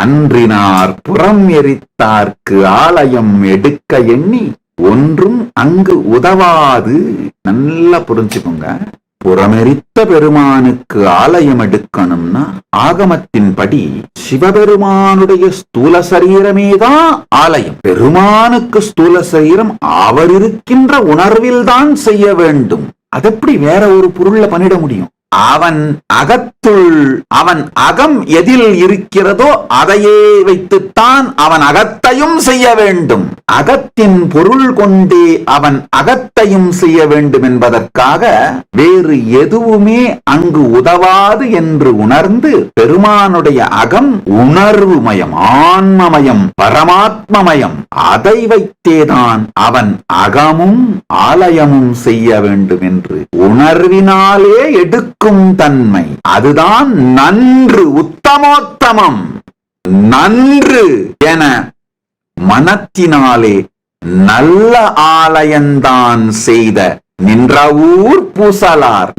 அன்றினார் புறம் எரித்தார்க்கு ஆலயம் எடுக்க எண்ணி ஒன்றும் அங்கு உதவாது. நல்லா புரிஞ்சுக்கோங்க. புறமெரித்த பெருமானுக்கு ஆலயம் எடுக்கணும்னா ஆகமத்தின்படி சிவபெருமானுடைய ஸ்தூல சரீரமேதான் ஆலயம். பெருமானுக்கு ஸ்தூல சரீரம் அவர் இருக்கின்ற உணர்வில்தான் செய்ய வேண்டும். அதெப்படி வேற ஒரு பொருள்ல பண்ணிட முடியும்? அவன் அகத்துள், அவன் அகம் எதில் இருக்கிறதோ அதையே வைத்துத்தான் அவன் அகத்தையும் செய்ய வேண்டும். அகத்தின் பொருள் கொண்டே அவன் அகத்தையும் செய்ய வேண்டும் என்பதற்காக வேறு எதுவுமே அங்கு உதவாது என்று உணர்ந்து பெருமானுடைய அகம் உணர்வுமயம், ஆன்மமயம், பரமாத்மமயம். அதை வைத்தேதான் அவன் அகமும் ஆலயமும் செய்ய வேண்டும் என்று உணர்வினாலே எடுக்கும் தன்மை. அதுதான் நன்று, உத்தமோத்தமம். நன்று என மனத்தினாலே நல்ல ஆலயந்தான் செய்த நின்ற ஊர் பூசலார்.